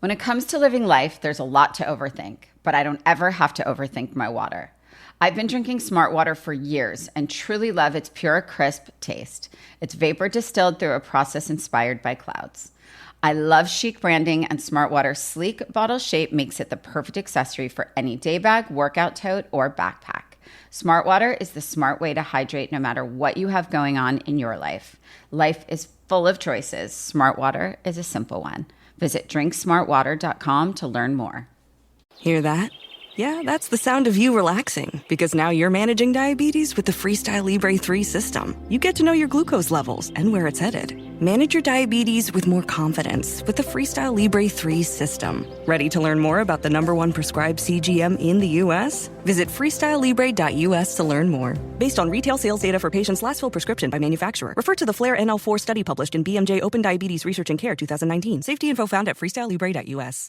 When it comes to living life, there's a lot to overthink, but I don't ever have to overthink my water. I've been drinking Smart Water for years and truly love its pure, crisp taste. It's vapor distilled through a process inspired by clouds. I love chic branding, and Smart Water's sleek bottle shape makes it the perfect accessory for any day bag, workout tote, or backpack. Smart Water is the smart way to hydrate no matter what you have going on in your life. Life is full of choices. Smart Water is a simple one. Visit drinksmartwater.com to learn more. Hear that? Yeah, that's the sound of you relaxing, because now you're managing diabetes with the Freestyle Libre 3 system. You get to know your glucose levels and where it's headed. Manage your diabetes with more confidence with the Freestyle Libre 3 system. Ready to learn more about the #1 prescribed CGM in the U.S.? Visit freestylelibre.us to learn more. Based on retail sales data for patients' last filled prescription by manufacturer. Refer to the FLAIR NL4 study published in BMJ Open Diabetes Research and Care 2019. Safety info found at freestylelibre.us.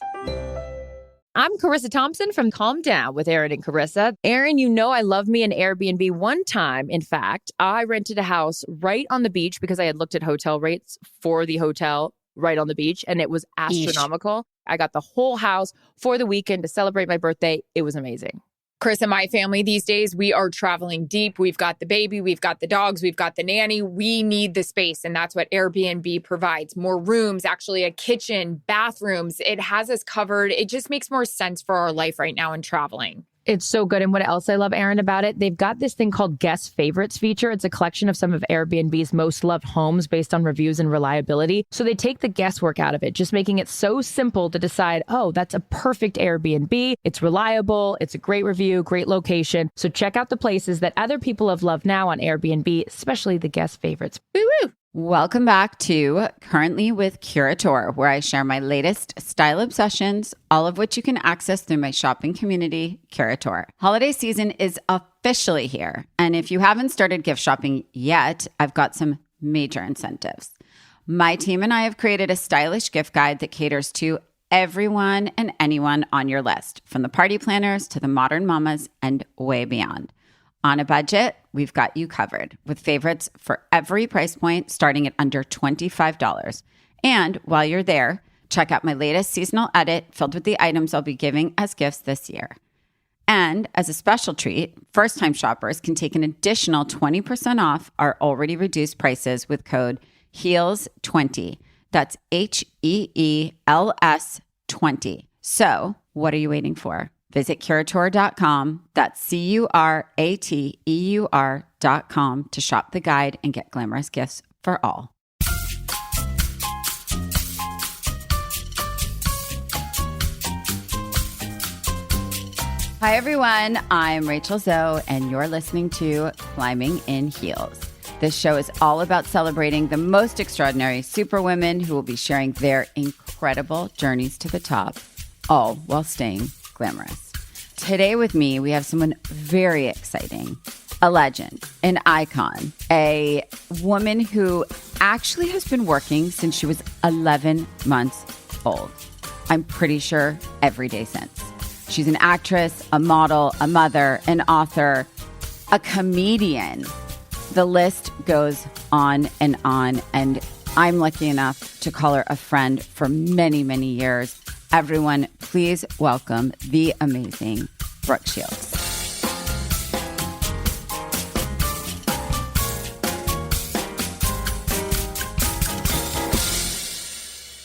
I'm Carissa Thompson from Calm Down with Aaron and Carissa. Aaron, you know I love me an Airbnb. One time, in fact, I rented a house right on the beach because I had looked at hotel rates for the hotel right on the beach, and it was astronomical. I got the whole house for the weekend to celebrate my birthday. It was amazing. Chris and my family these days, we are traveling deep. We've got the baby, we've got the dogs, we've got the nanny. We need the space, and that's what Airbnb provides. More rooms, actually a kitchen, bathrooms. It has us covered. It just makes more sense for our life right now in traveling. It's so good. And what else I love, Aaron, about it, they've got this thing called Guest Favorites feature. It's a collection of some of Airbnb's most loved homes based on reviews and reliability. So they take the guesswork out of it, just making it so simple to decide, oh, that's a perfect Airbnb. It's reliable. It's a great review, great location. So check out the places that other people have loved now on Airbnb, especially the Guest Favorites. Woo-woo! Welcome back to Currently with Curateur, where I share my latest style obsessions, all of which you can access through my shopping community, Curateur. Holiday season is officially here, and if you haven't started gift shopping yet, I've got some major incentives. My team and I have created a stylish gift guide that caters to everyone and anyone on your list, from the party planners to the modern mamas and way beyond. On a budget, we've got you covered with favorites for every price point starting at under $25. And while you're there, check out my latest seasonal edit filled with the items I'll be giving as gifts this year. And as a special treat, first-time shoppers can take an additional 20% off our already reduced prices with code HEELS20. That's HEELS 20. So what are you waiting for? Visit curateur.com, that's CURATEUR.com to shop the guide and get glamorous gifts for all. Hi everyone, I'm Rachel Zoe and you're listening to Climbing in Heels. This show is all about celebrating the most extraordinary superwomen who will be sharing their incredible journeys to the top, all while staying glamorous. Today with me, we have someone very exciting, a legend, an icon, a woman who actually has been working since she was 11 months old. I'm pretty sure every day since. She's an actress, a model, a mother, an author, a comedian. The list goes on, and I'm lucky enough to call her a friend for many, many years. Everyone, please welcome the amazing Brooke Shields.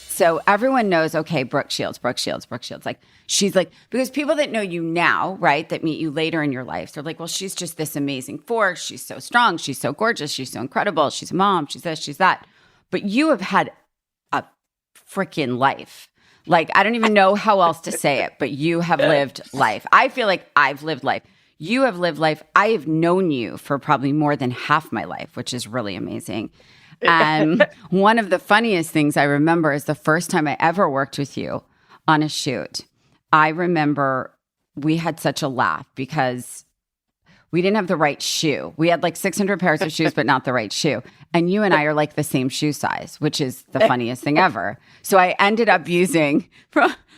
So everyone knows, okay, Brooke Shields. Like, she's like, because people that know you now, right, that meet you later in your life, they're like, well, she's just this amazing force. She's so strong. She's so gorgeous. She's so incredible. She's a mom. She's this, she's that. But you have had a freaking life. Like, I don't even know how else to say it, but you have lived life. I feel like I've lived life. You have lived life. I have known you for probably more than half my life, which is really amazing. And one of the funniest things I remember is the first time I ever worked with you on a shoot. I remember we had such a laugh because we didn't have the right shoe. We had like 600 pairs of shoes, but not the right shoe. And you and I are like the same shoe size, which is the funniest thing ever. So I ended up using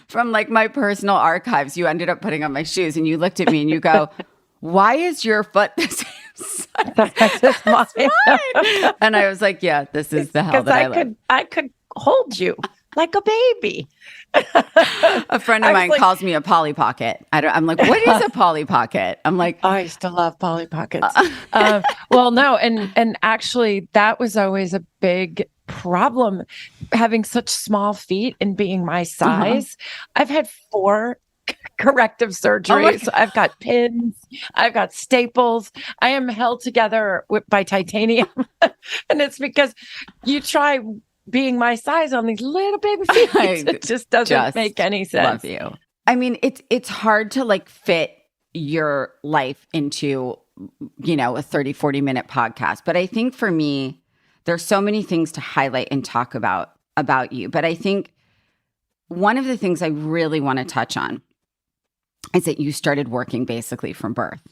from like my personal archives, you ended up putting on my shoes and you looked at me and you go, why is your foot the same size? That's mine. And I was like, yeah, this is the hell that I live. I could hold you. like a baby. A friend of mine calls me a Polly Pocket. I'm like, what is a Polly Pocket? I'm like, I used to love Polly Pockets. Well, no, and actually, that was always a big problem, having such small feet and being my size. I've had 4 corrective surgeries. I've got pins. I've got staples. I am held together by titanium. And it's because you try being my size on these little baby feet. It just doesn't make any sense. Love you. I mean, it's hard to like fit your life into, you know, a 30, 40-minute podcast. But I think for me, there's so many things to highlight and talk about you. But I think one of the things I really want to touch on is that you started working basically from birth.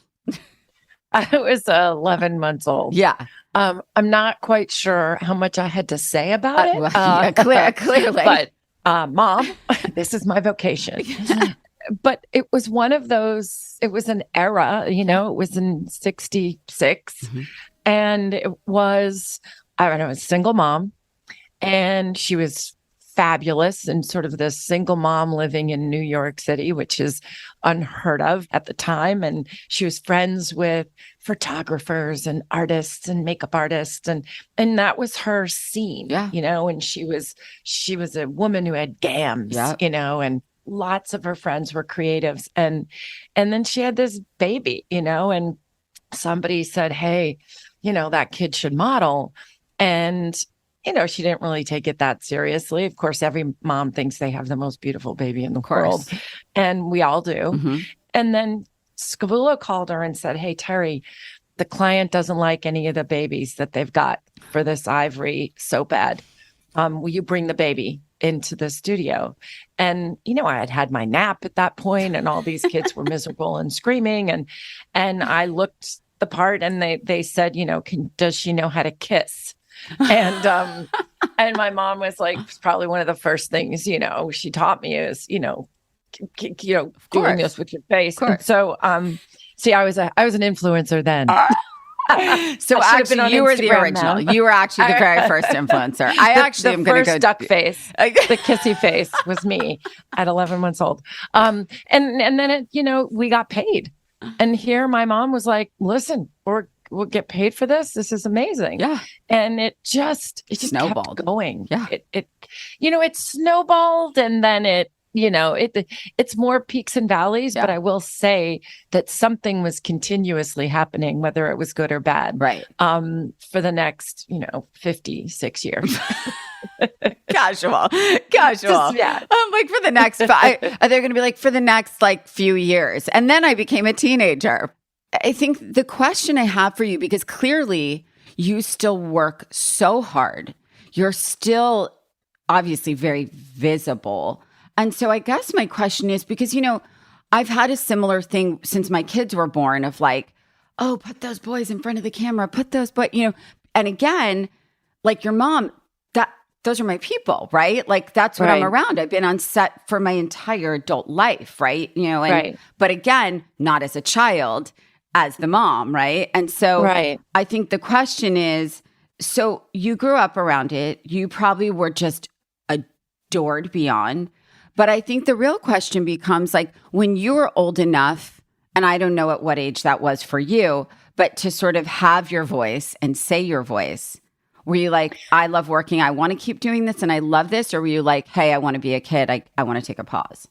I was 11 months old. Yeah. I'm not quite sure how much I had to say about it. Clearly. But Mom, this is my vocation. But it was one of those, it was an era, you know, it was in 66. And it was, I don't know, a single mom. And she was fabulous and sort of this single mom living in New York City, which is unheard of at the time. And she was friends with photographers and artists and makeup artists. And that was her scene, you know, and she was a woman who had gams, you know, and lots of her friends were creatives. And then she had this baby, you know, and somebody said, hey, you know, that kid should model. And you know, she didn't really take it that seriously. Of course, every mom thinks they have the most beautiful baby in the world. And we all do. And then Scavullo called her and said, hey, Terry, the client doesn't like any of the babies that they've got for this ivory soap ad. Will you bring the baby into the studio? And, you know, I had my nap at that point and all these kids were miserable and screaming. And I looked the part and they said, you know, does she know how to kiss? And my mom was like, probably one of the first things, you know, she taught me is, you know, doing this with your face. And so, see, I was an influencer then. So actually, you were the original. You were actually the very first influencer. I actually am going to go. Duck face, the kissy face was me at 11 months old. And then it, you know, we got paid. And here my mom was like, listen, we'll get paid for this. This is amazing. Yeah. And it just snowballed kept going. Yeah. It you know, it snowballed and then it's more peaks and valleys, but I will say that something was continuously happening, whether it was good or bad. Right. For the next, 56 years. Casual. I'm like, for the next they're going to be like, for the next few years. And then I became a teenager. I think the question I have for you, because clearly you still work so hard, you're still obviously very visible. And so I guess my question is, because, I've had a similar thing since my kids were born of like, oh, put those boys in front of the camera, and again, like your mom, those are my people, right? Like that's what I'm around. I've been on set for my entire adult life, right? But again, not as a child, as the mom, right? And so I think the question is, so you grew up around it. You probably were just adored beyond. But I think the real question becomes like when you were old enough, and I don't know at what age that was for you, but to sort of have your voice and say your voice, were you like, I love working, I want to keep doing this and I love this? Or were you like, hey, I want to be a kid, I want to take a pause?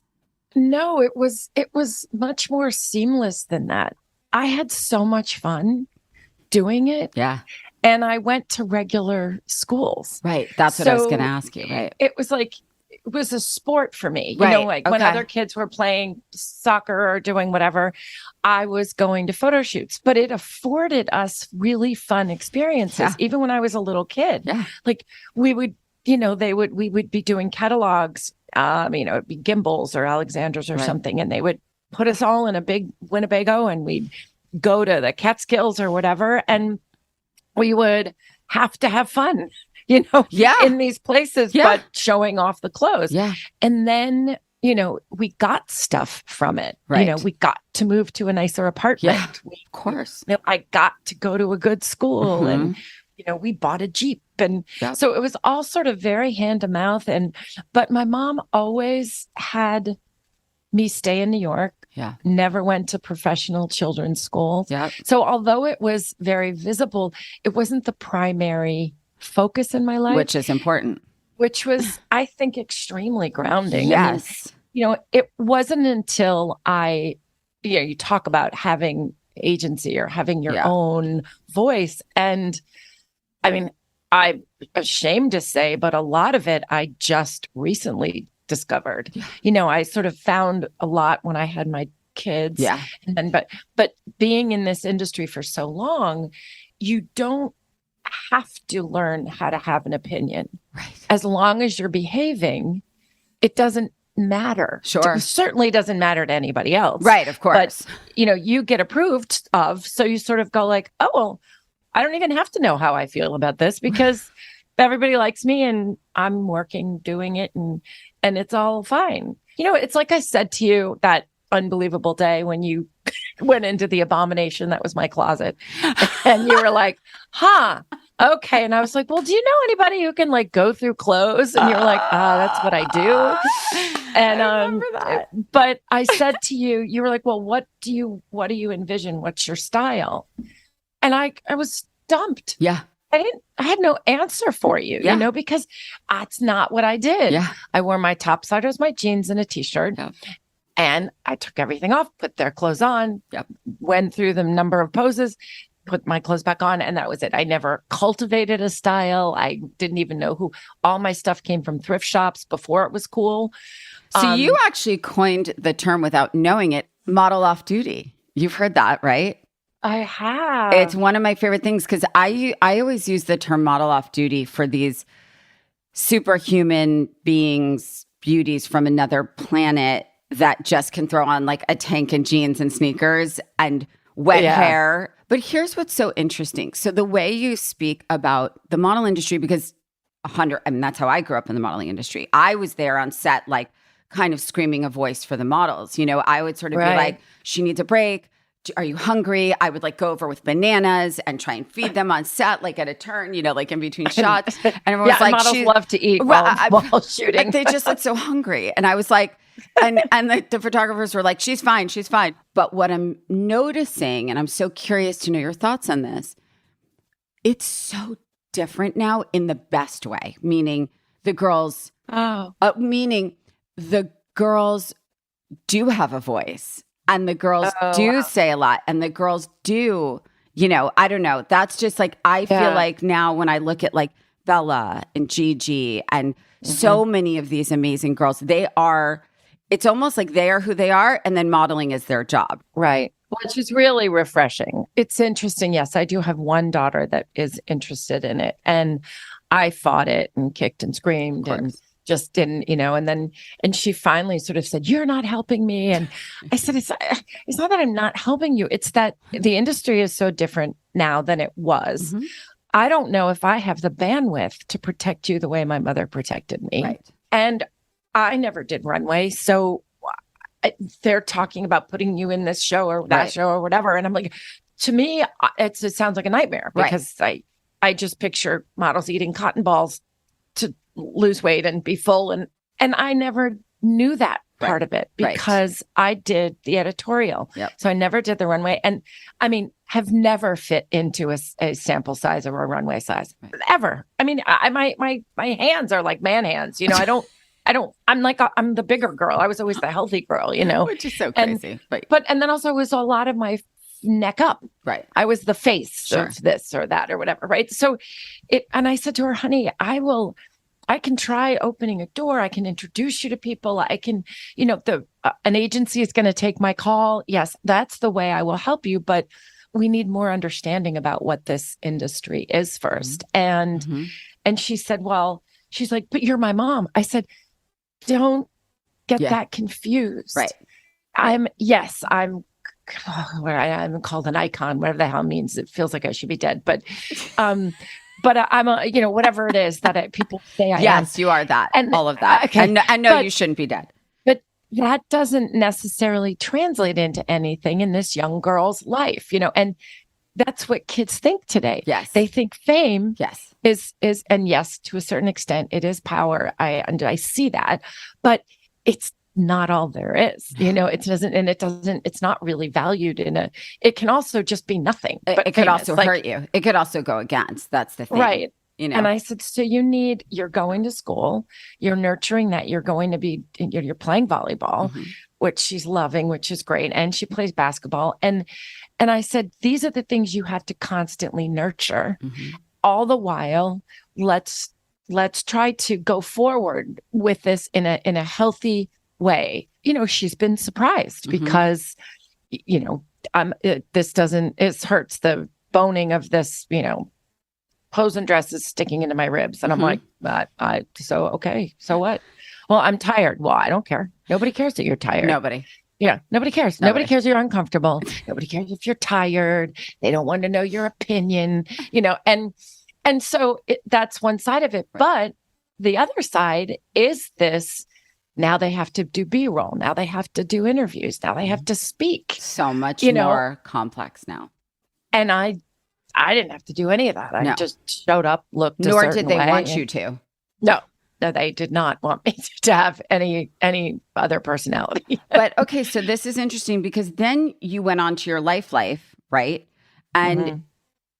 No, it was much more seamless than that. I had so much fun doing it. Yeah. And I went to regular schools. Right. That's what I was going to ask you. Right. It was a sport for me. When other kids were playing soccer or doing whatever, I was going to photo shoots, but it afforded us really fun experiences. Even when I was a little kid, like we would, we would be doing catalogs, it'd be Gimbals or Alexander's or something. And they would put us all in a big Winnebago and we'd go to the Catskills or whatever. And we would have to have fun, in these places, but showing off the clothes. Yeah. And then, we got stuff from it. Right. We got to move to a nicer apartment. Yeah, of course. I got to go to a good school and we bought a Jeep. And so it was all sort of very hand to mouth. But my mom always had me stay in New York. Yeah. Never went to professional children's schools. Yeah. So although it was very visible, it wasn't the primary focus in my life. Which is important. Which was, I think, extremely grounding. Yes. I mean, it wasn't until you talk about having agency or having your own voice. And I mean, I'm ashamed to say, but a lot of it I just recently discovered. I sort of found a lot when I had my kids. Yeah. And then, but being in this industry for so long, you don't have to learn how to have an opinion. Right. As long as you're behaving, it doesn't matter. Sure. It certainly doesn't matter to anybody else. Right, of course. But, you get approved of, so you sort of go like, oh, well, I don't even have to know how I feel about this because everybody likes me and I'm working, doing it, and it's all fine. It's like I said to you that unbelievable day when you went into the abomination that was my closet and you were like, okay. And I was like, well, do you know anybody who can like go through clothes? And you were like, that's what I do. And I remember that. But I said to you, you were like, well, what do you envision? What's your style? And I was stumped. Yeah. I had no answer for you, because that's not what I did. Yeah. I wore my topsiders, my jeans and a t-shirt. Yeah. And I took everything off, put their clothes on, went through the number of poses, put my clothes back on, and that was it. I never cultivated a style. I didn't even know who. All my stuff came from thrift shops before it was cool. So you actually coined the term without knowing it, model off duty. You've heard that, right? I have. It's one of my favorite things because I always use the term model off duty for these superhuman beings, beauties from another planet that just can throw on like a tank and jeans and sneakers and wet hair. But here's what's so interesting. So the way you speak about the model industry, because that's how I grew up in the modeling industry. I was there on set, like kind of screaming a voice for the models. I would sort of be like, she needs a break. Are you hungry? I would like go over with bananas and try and feed them on set, like at a turn, like in between shots. And everyone was like, models love to eat while shooting. They just look so hungry. And I was like, and the photographers were like, she's fine. But what I'm noticing, and I'm so curious to know your thoughts on this, it's so different now in the best way, meaning the girls, do have a voice. And the girls do say a lot, and the girls do, I don't know. That's just like, I feel like now when I look at like Bella and Gigi and so many of these amazing girls, it's almost like they are who they are, and then modeling is their job. Right. Which is really refreshing. It's interesting. Yes, I do have one daughter that is interested in it, and I fought it and kicked and screamed and just didn't, and she finally sort of said, you're not helping me. And I said, it's not that I'm not helping you. It's that the industry is so different now than it was. Mm-hmm. I don't know if I have the bandwidth to protect you the way my mother protected me. Right. And I never did runway. So they're talking about putting you in this show or that show or whatever. And I'm like, to me, it sounds like a nightmare because I just picture models eating cotton balls to lose weight and be full. And I never knew that part of it because I did the editorial. Yep. So I never did the runway. And I mean, have never fit into a sample size or a runway size ever. I mean, my hands are like man hands, I'm the bigger girl. I was always the healthy girl, which is so crazy. And then also it was a lot of my neck up. Right. I was the face of this or that or whatever. Right. So and I said to her, honey, I can try opening a door. I can introduce you to people. I can, an agency is going to take my call. Yes, that's the way I will help you. But we need more understanding about what this industry is first. Mm-hmm. And she said, well, she's like, but you're my mom. I said, don't get that confused. Right. I'm called an icon, whatever the hell it means. It feels like I should be dead. But I'm whatever it is that people say I am. Yes, you are that. And all of that. Okay. And no, you shouldn't be dead. But that doesn't necessarily translate into anything in this young girl's life, and that's what kids think today. Yes. They think fame Yes. is, and yes, to a certain extent, it is power. I see that, but it's not all there is. It's not really valued it can also just be nothing. But It could famous. also hurt you. It could also go against. That's the thing. Right. And I said, so you're going to school, you're nurturing that, you're playing volleyball, which she's loving, which is great. And she plays basketball. And I said, these are the things you have to constantly nurture. All the while, let's try to go forward with this in a healthy way. She's been surprised because, it hurts the boning of this, clothes and dresses sticking into my ribs. And I'm like, okay, so what? Well, I'm tired. Well, I don't care. Nobody cares that you're tired. nobody. Yeah, nobody cares. Nobody cares you're uncomfortable. Nobody cares if you're tired. They don't want to know your opinion, and so that's one side of it. Right. But the other side is this. Now they have to do B-roll. Now they have to do interviews. Now they have to speak. So much more complex now. And I didn't have to do any of that. I just showed up, looked a Nor certain did they way, want you to. No, they did not want me to have any other personality. But okay, so this is interesting because then you went on to your life, right? And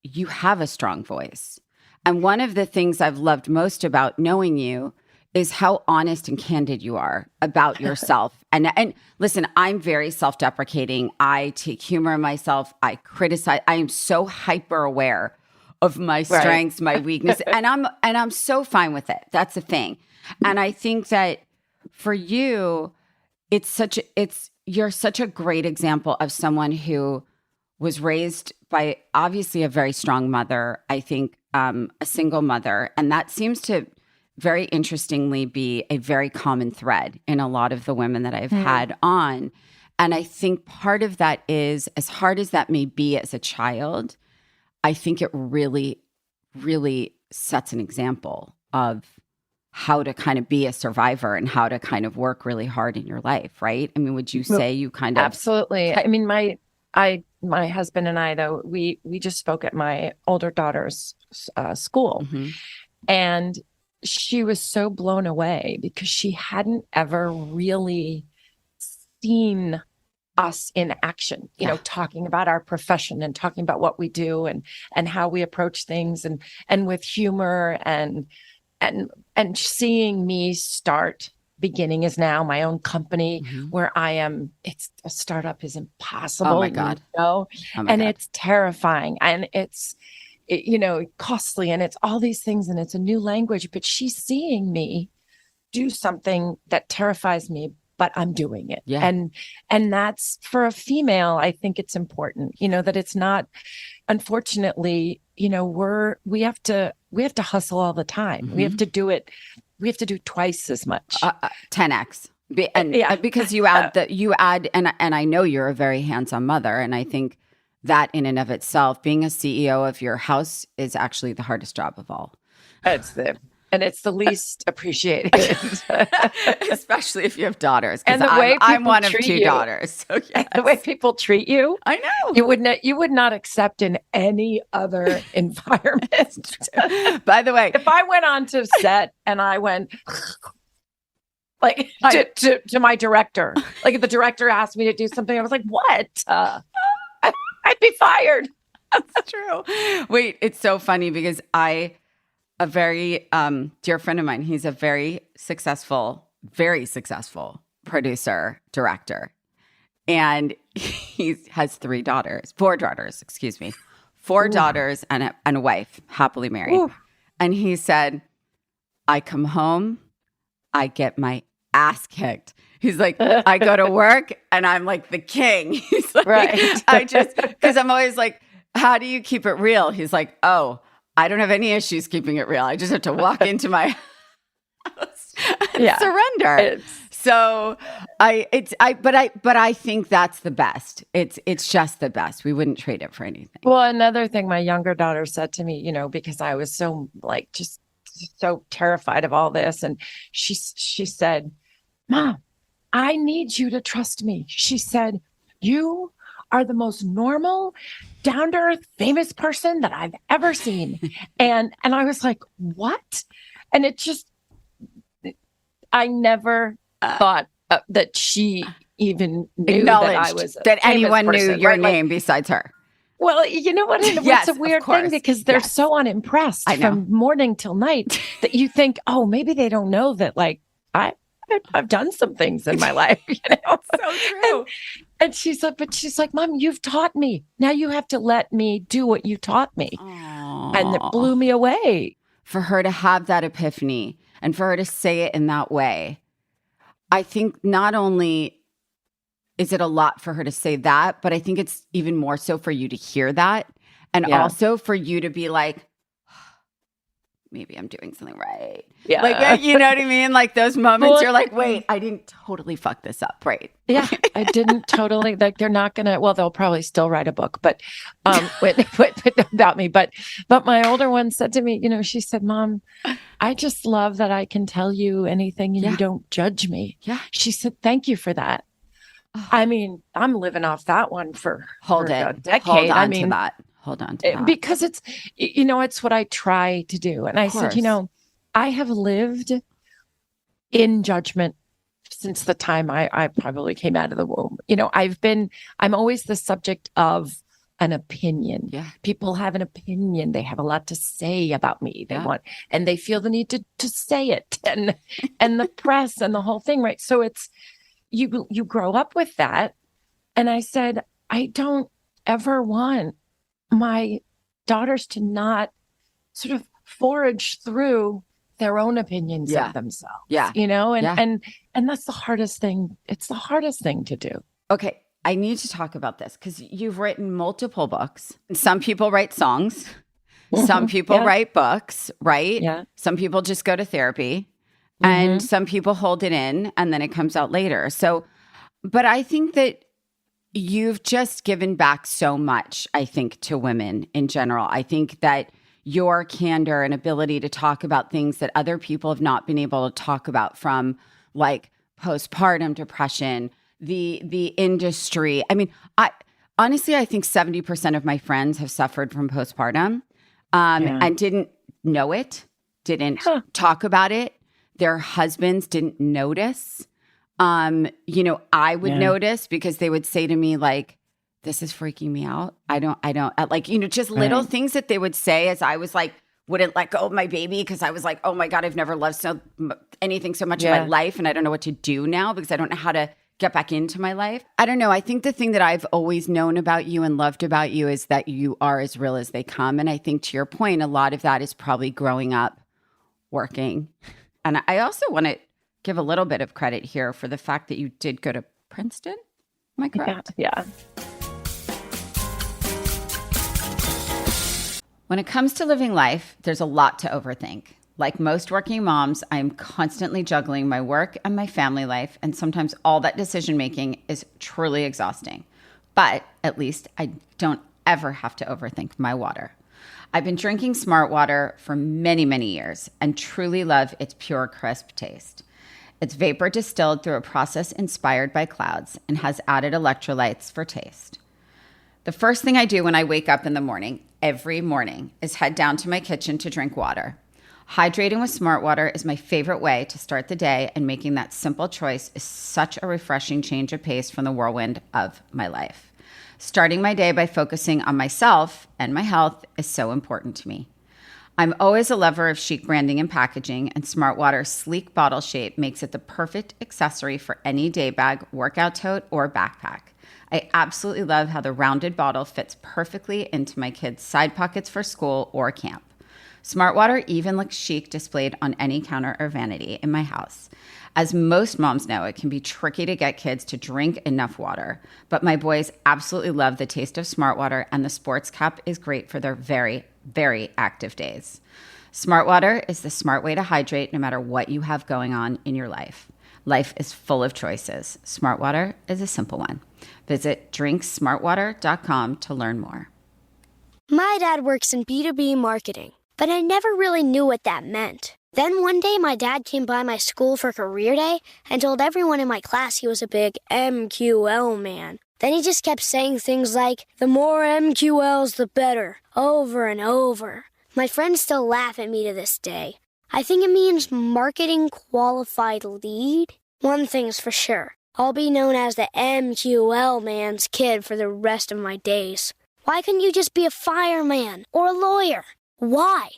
you have a strong voice. And one of the things I've loved most about knowing you is how honest and candid you are about yourself. And listen, I'm very self-deprecating. I take humor in myself. I criticize. I am so hyper aware of my strengths, my weakness, and I'm so fine with it. That's the thing. And I think that for you, you're such a great example of someone who was raised by obviously a very strong mother. I think a single mother, and that seems to very interestingly be a very common thread in a lot of the women that I've had on. And I think part of that is, as hard as that may be as a child, I think it really, really sets an example of how to kind of be a survivor and how to kind of work really hard in your life, right? I mean, would you say you kind of... Absolutely. I mean, my husband and I, though, we just spoke at my older daughter's school. And she was so blown away because she hadn't ever really seen us in action, talking about our profession and talking about what we do and how we approach things and with humor and seeing me start beginning is now my own company where I am. It's a startup is impossible. Oh my God. It's terrifying and it's costly and it's all these things and it's a new language, but she's seeing me do something that terrifies me, but I'm doing it. Yeah. And that's for a female, I think it's important, that it's not, unfortunately, we have to hustle all the time. We have to do it. We have to do twice as much. 10x. Because you add, and I know you're a very hands-on mother. And I think that in and of itself, being a CEO of your house is actually the hardest job of all. It's the least appreciated. Especially if you have daughters. And the way I'm one of two daughters. So yes. The way people treat you. I know. You would not accept in any other environment. By the way. If I went on to set and I went to my director, like if the director asked me to do something, I was like, what? I'd be fired. That's true. Wait, it's so funny because a very dear friend of mine, he's a very successful producer, director. And he has four daughters and a wife, happily married. Ooh. And he said, I come home, I get my ass kicked. He's like, I go to work and I'm like the king. He's like, right. Because I'm always like, how do you keep it real? He's like, oh, I don't have any issues keeping it real. I just have to walk into my house and surrender. So but I think that's the best. It's just the best. We wouldn't trade it for anything. Well, another thing my younger daughter said to me, because I was so just so terrified of all this, and she said, Mom, I need you to trust me. She said, you are the most normal, down to earth, famous person that I've ever seen. And I was like, what? And it just, I never thought that she even knew that I was that anyone knew your name besides her. Well, you know what? Yes, it's a weird thing because they're so unimpressed from morning till night that you think, oh, maybe they don't know that like I've done some things in my life, you know? So true. And she's like, Mom, you've taught me. Now you have to let me do what you taught me. Aww. And it blew me away. For her to have that epiphany and for her to say it in that way, I think not only is it a lot for her to say that, but I think it's even more so for you to hear that. And also for you to be like, maybe I'm doing something right. Yeah. Like, you know what I mean? Like those moments you're like, wait, I didn't totally fuck this up. Right. Yeah. I didn't totally, like, they're not going to, well, they'll probably still write a book, but about me. But my older one said to me, you know, she said, Mom, I just love that I can tell you anything and you don't judge me. Yeah. She said, thank you for that. I mean, I'm living off that one for a decade. Hold on to that. Because it's, you know, it's what I try to do. And I said, you know, I have lived in judgment since the time I probably came out of the womb. You know, I'm always the subject of an opinion. Yeah. People have an opinion. They have a lot to say about me. And they feel the need to say it and the press and the whole thing. Right. So it's, you grow up with that. And I said, I don't ever want my daughters to not sort of forage through their own opinions of themselves. Yeah. You know, and that's the hardest thing. It's the hardest thing to do. Okay. I need to talk about this because you've written multiple books. Some people write songs. Some people write books, right? Yeah. Some people just go to therapy. And some people hold it in and then it comes out later. So, but I think that you've just given back so much, I think, to women in general. I think that your candor and ability to talk about things that other people have not been able to talk about, from like postpartum depression, the industry. I mean, I think 70% of my friends have suffered from postpartum and didn't know it, didn't talk about it. Their husbands didn't notice. You know, I would notice because they would say to me like, this is freaking me out. I don't like, you know, just little things that they would say as I was like, wouldn't let go of my baby because I was like, oh my God, I've never loved anything so much in my life. And I don't know what to do now because I don't know how to get back into my life. I don't know. I think the thing that I've always known about you and loved about you is that you are as real as they come. And I think to your point, a lot of that is probably growing up working. And I also want to give a little bit of credit here for the fact that you did go to Princeton. Am I correct? Yeah. When it comes to living life, there's a lot to overthink. Like most working moms, I am constantly juggling my work and my family life, and sometimes all that decision making is truly exhausting. But at least I don't ever have to overthink my water. I've been drinking Smart Water for many, many years and truly love its pure, crisp taste. It's vapor distilled through a process inspired by clouds and has added electrolytes for taste. The first thing I do when I wake up in the morning, every morning, is head down to my kitchen to drink water. Hydrating with Smart Water is my favorite way to start the day, and making that simple choice is such a refreshing change of pace from the whirlwind of my life. Starting my day by focusing on myself and my health is so important to me. I'm always a lover of chic branding and packaging, and Smart Water's sleek bottle shape makes it the perfect accessory for any day bag, workout tote, or backpack. I absolutely love how the rounded bottle fits perfectly into my kids' side pockets for school or camp. Smart Water even looks chic displayed on any counter or vanity in my house. As most moms know, it can be tricky to get kids to drink enough water, but my boys absolutely love the taste of Smart Water, and the sports cup is great for their very, very active days. Smart Water is the smart way to hydrate no matter what you have going on in your life. Life is full of choices. Smart Water is a simple one. Visit drinksmartwater.com to learn more. My dad works in B2B marketing, but I never really knew what that meant. Then one day my dad came by my school for career day and told everyone in my class he was a big MQL man. Then he just kept saying things like, the more MQLs, the better, over and over. My friends still laugh at me to this day. I think it means marketing qualified lead. One thing's for sure. I'll be known as the MQL man's kid for the rest of my days. Why couldn't you just be a fireman or a lawyer? Why?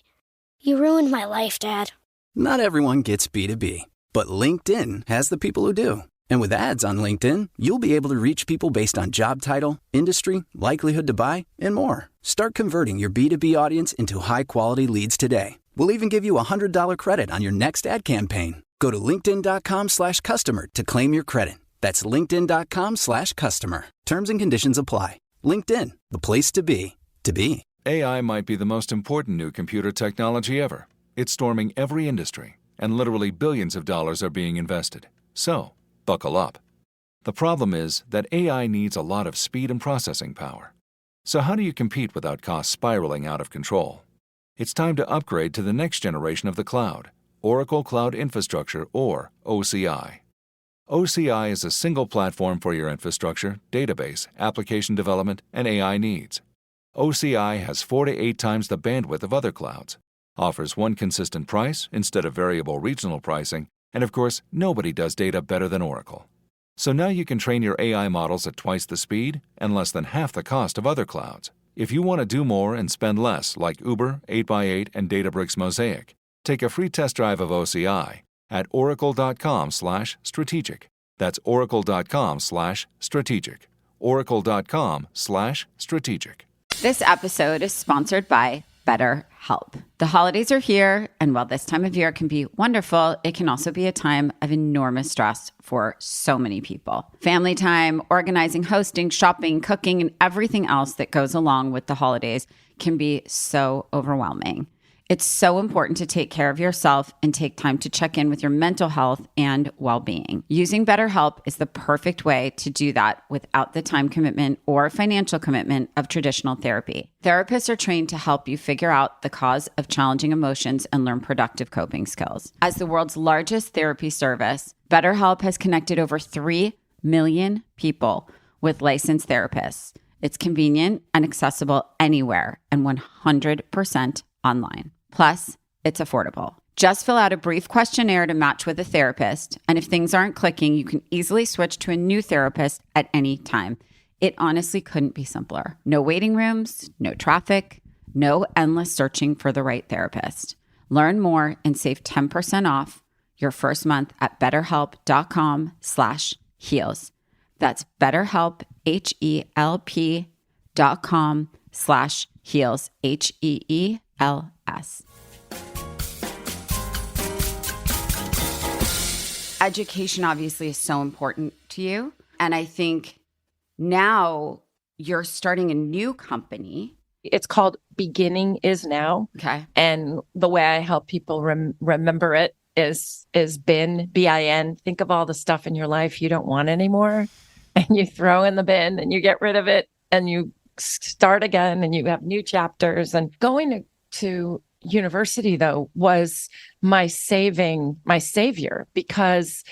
You ruined my life, Dad. Not everyone gets B2B, but LinkedIn has the people who do. And with ads on LinkedIn, you'll be able to reach people based on job title, industry, likelihood to buy, and more. Start converting your B2B audience into high-quality leads today. We'll even give you a $100 credit on your next ad campaign. Go to linkedin.com/customer to claim your credit. That's linkedin.com/customer. Terms and conditions apply. LinkedIn, the place to be, to be. AI might be the most important new computer technology ever. It's storming every industry, and literally billions of dollars are being invested. So, buckle up. The problem is that AI needs a lot of speed and processing power. So how do you compete without costs spiraling out of control? It's time to upgrade to the next generation of the cloud, Oracle Cloud Infrastructure, or OCI. OCI is a single platform for your infrastructure, database, application development, and AI needs. OCI has 4 to 8 times the bandwidth of other clouds, offers one consistent price instead of variable regional pricing, and of course, nobody does data better than Oracle. So now you can train your AI models at twice the speed and less than half the cost of other clouds. If you want to do more and spend less, like Uber, 8x8, and Databricks Mosaic, take a free test drive of OCI at oracle.com/strategic. That's oracle.com/strategic. oracle.com/strategic. This episode is sponsored by BetterHelp. The holidays are here, and while this time of year can be wonderful, it can also be a time of enormous stress for so many people. Family time, organizing, hosting, shopping, cooking, and everything else that goes along with the holidays can be so overwhelming. It's so important to take care of yourself and take time to check in with your mental health and well-being. Using BetterHelp is the perfect way to do that without the time commitment or financial commitment of traditional therapy. Therapists are trained to help you figure out the cause of challenging emotions and learn productive coping skills. As the world's largest therapy service, BetterHelp has connected over 3 million people with licensed therapists. It's convenient and accessible anywhere and 100% online. Plus, it's affordable. Just fill out a brief questionnaire to match with a therapist, and if things aren't clicking, you can easily switch to a new therapist at any time. It honestly couldn't be simpler. No waiting rooms, no traffic, no endless searching for the right therapist. Learn more and save 10% off your first month at betterhelp.com/heals. That's BetterHelp, HELP.com/heals, HEELS. Education obviously is so important to you. And I think now you're starting a new company. It's called Beginning is Now. Okay. And the way I help people remember it is bin, B-I-N. Think of all the stuff in your life you don't want anymore, and you throw in the bin and you get rid of it and you start again and you have new chapters. And going to university, though, was my savior, because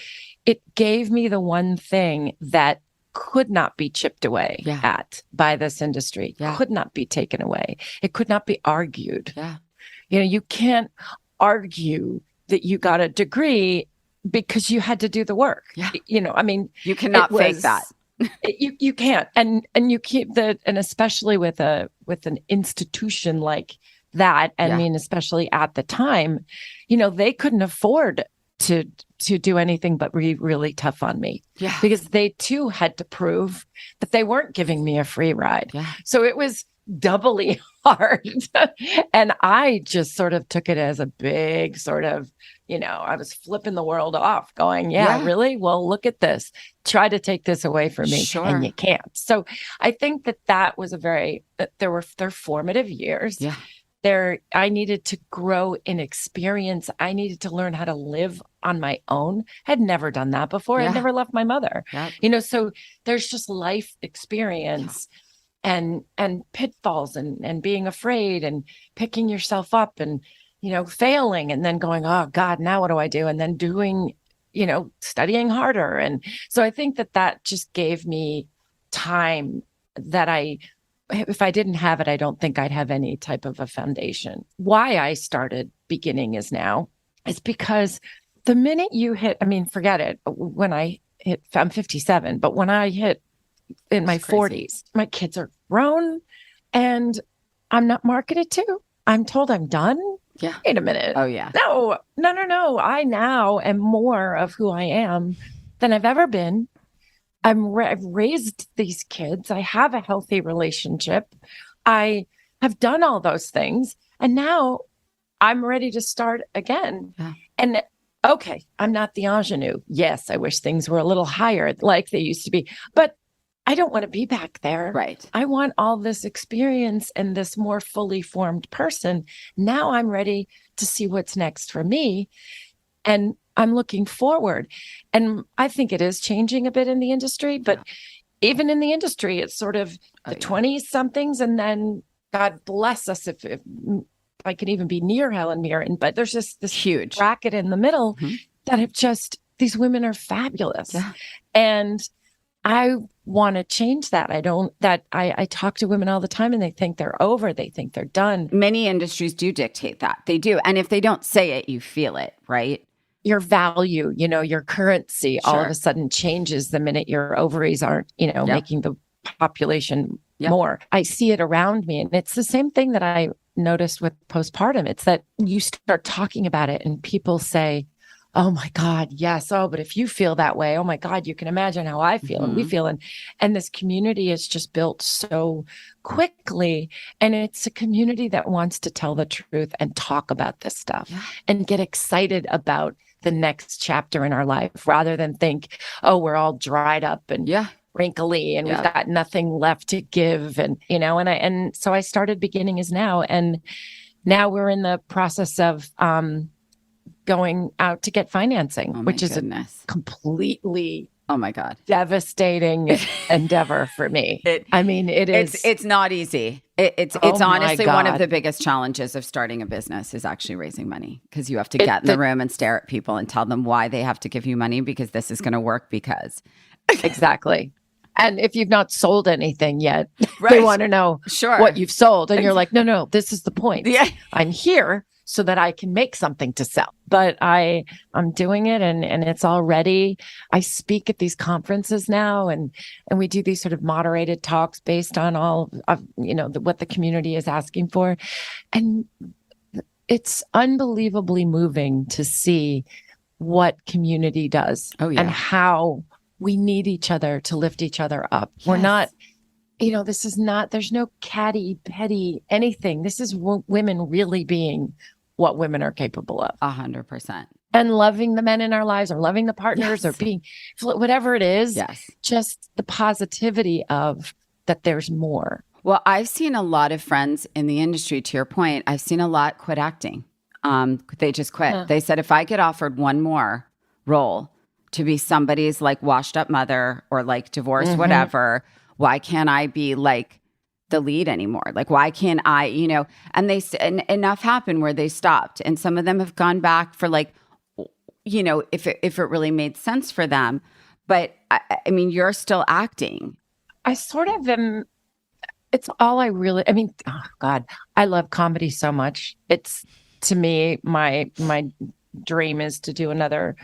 it gave me the one thing that could not be chipped away at by this industry, could not be taken away. It could not be argued. Yeah. You know, you can't argue that you got a degree because you had to do the work. Yeah. You know, I mean, you cannot fake that. You can't. And you keep that, and especially with an institution like that, I mean, especially at the time, you know, they couldn't afford to do anything but be really tough on me, because they too had to prove that they weren't giving me a free ride. So it was doubly hard. And I just sort of took it as a big sort of, you know, I was flipping the world off, going, really? Well, look at this. Try to take this away from me. Sure. And you can't. So I think that was they're formative years. Yeah. I needed to grow in experience. I needed to learn how to live on my own. Had never done that before. I'd never left my mother. You know, so there's just life experience and pitfalls and being afraid and picking yourself up and, you know, failing and then going, oh God, now what do I do? And then doing, you know, studying harder. And so I think that just gave me time that if I didn't have it, I don't think I'd have any type of a foundation. Why I started Beginning Is Now is because the minute you hit, I mean, forget it. When I hit, I'm 57, but when I hit in my 40s, my kids are grown and I'm not marketed to. I'm told I'm done. Yeah. Wait a minute. Oh, yeah. No. I now am more of who I am than I've ever been. I've raised these kids. I have a healthy relationship. I have done all those things. And now I'm ready to start again. Yeah. And okay, I'm not the ingenue. Yes, I wish things were a little higher like they used to be, but I don't want to be back there. Right. I want all this experience and this more fully formed person. Now I'm ready to see what's next for me. And I'm looking forward. And I think it is changing a bit in the industry, but even in the industry, it's sort of the 20 somethings. And then God bless us if I can even be near Helen Mirren, but there's just this huge bracket in the middle that have just, these women are fabulous. Yeah. And I want to change that. I talk to women all the time and they think they're over. They think they're done. Many industries do dictate that. They do. And if they don't say it, you feel it, right? Your value, your currency all of a sudden changes the minute your ovaries aren't, making the population more. I see it around me. And it's the same thing that I noticed with postpartum. It's that you start talking about it and people say, oh my God, yes. Oh, but if you feel that way, oh my God, you can imagine how I feel and we feel. And this community is just built so quickly. And it's a community that wants to tell the truth and talk about this stuff and get excited about the next chapter in our life rather than think, oh, we're all dried up and wrinkly and we've got nothing left to give. And, and so I started Beginning Is Now. And now we're in the process of, going out to get financing, which is a completely devastating endeavor for me. It is. It's not easy. It's honestly one of the biggest challenges of starting a business is actually raising money because you have to get in the room and stare at people and tell them why they have to give you money because this is going to work because. Exactly. And if you've not sold anything yet, they want to know what you've sold. And you're like, no, this is the point. Yeah. I'm here so that I can make something to sell. But I'm doing it and it's all ready. I speak at these conferences now and we do these sort of moderated talks based on all of, what the community is asking for. And it's unbelievably moving to see what community does and how we need each other to lift each other up. Yes. We're not, this is not, there's no catty, petty, anything. This is women really being what women are capable of. 100%. And loving the men in our lives or loving the partners or being, whatever it is, just the positivity of that there's more. Well, I've seen a lot of friends in the industry, to your point, I've seen a lot quit acting. They just quit. Yeah. They said, if I get offered one more role to be somebody's like washed up mother or like divorced, whatever, why can't I be like the lead anymore? Like, why can't I, and enough happened where they stopped. And some of them have gone back for like, if it really made sense for them. But I mean, you're still acting. I sort of am. It's all oh God, I love comedy so much. It's, to me, my dream is to do another,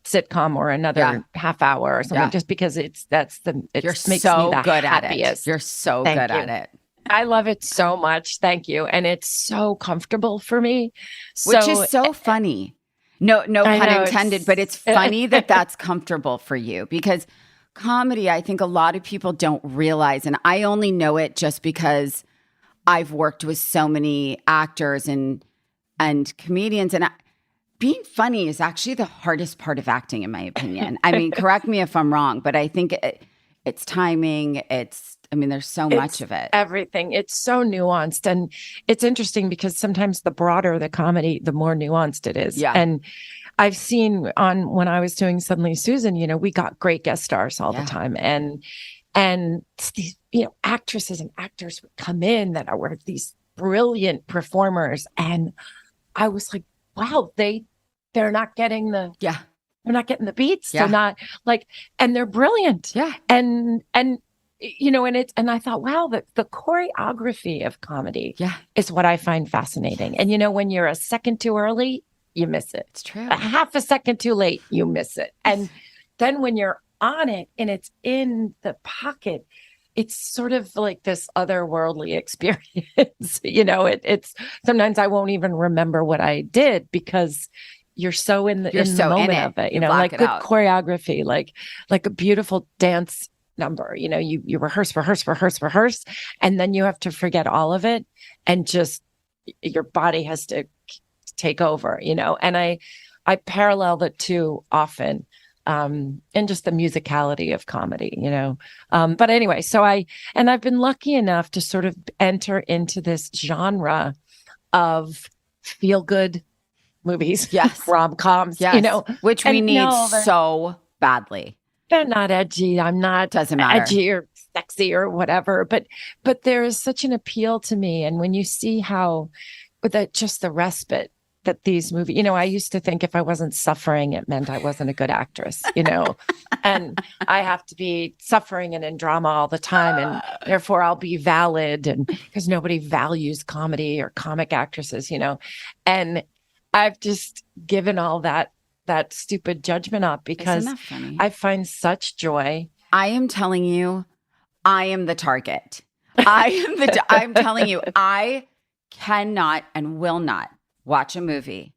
sitcom or another half hour or something, just because it You're makes me so the good happiest. At it. You're so good at it. I love it so much. Thank you. And it's so comfortable for me. Which is so funny. No pun intended, but it's funny that that's comfortable for you because comedy, I think a lot of people don't realize, and I only know it just because I've worked with so many actors and comedians, and being funny is actually the hardest part of acting, in my opinion. I mean, correct me if I'm wrong, but I think it's timing. There's so much of it. Everything. It's so nuanced. And it's interesting because sometimes the broader the comedy, the more nuanced it is. Yeah. And I've seen when I was doing Suddenly Susan, we got great guest stars all the time. And these, actresses and actors would come in that were these brilliant performers. And I was like, wow, they're not getting the They're not getting the beats. Yeah. They're not like, and they're brilliant. Yeah. And and I thought, wow, the choreography of comedy is what I find fascinating. And when you're a second too early, you miss it. It's true. A half a second too late, you miss it. And then when you're on it and it's in the pocket, it's sort of like this otherworldly experience. It's sometimes I won't even remember what I did because you're so in the moment of it. Like good choreography, like a beautiful dance number. You rehearse, and then you have to forget all of it, and just your body has to take over. And I parallel the two often. And just the musicality of comedy, but anyway, I've been lucky enough to sort of enter into this genre of feel good movies, rom-coms, which we need so badly. They're not edgy. I'm not Doesn't matter. edgy or sexy or whatever, but there is such an appeal to me. And when you see how just the respite that these movies, I used to think if I wasn't suffering, it meant I wasn't a good actress, and I have to be suffering and in drama all the time. And therefore I'll be valid, and because nobody values comedy or comic actresses, and I've just given all that stupid judgment up because I find such joy. I am telling you, I am the target. I'm telling you, I cannot and will not watch a movie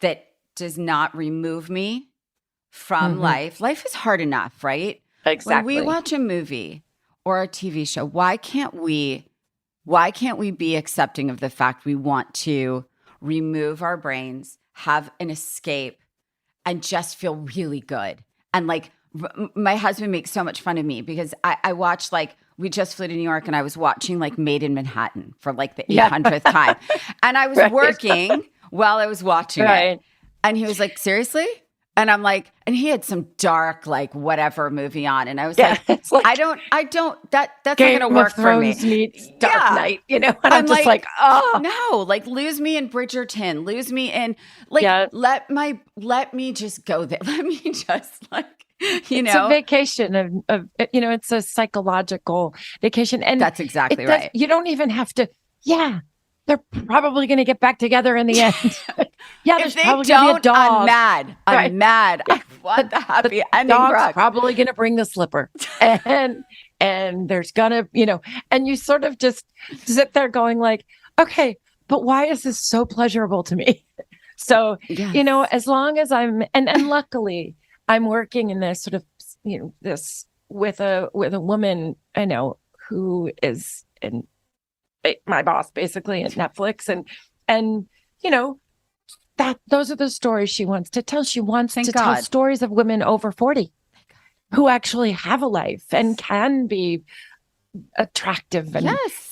that does not remove me from life. Life is hard enough, right? Exactly. When we watch a movie or a TV show, why can't we be accepting of the fact we want to remove our brains, have an escape, and just feel really good? And like my husband makes so much fun of me because I watch we just flew to New York and I was watching Made in Manhattan for the 800th time. And I was working while I was watching it. And he was like, seriously? And I'm like, and he had some dark, whatever movie on. And I was that's not going to work for me. Meets Dark Knight, and I'm just no, lose me in Bridgerton, lose me in, let me just go there. Let me just it's a vacation of it's a psychological vacation. And that's exactly right. You don't even have to, they're probably going to get back together in the end. There's probably going to be a dog. I'm mad. I'm mad. I want the happy ending. Dog's probably going to bring the slipper. and there's going to, and you sort of just sit there going okay, but why is this so pleasurable to me? So, as long as I'm, and luckily, I'm working in this sort of, this with a woman I know who is my boss basically at Netflix, and that those are the stories she wants to tell. She wants to tell stories of women over 40 who actually have a life and can be attractive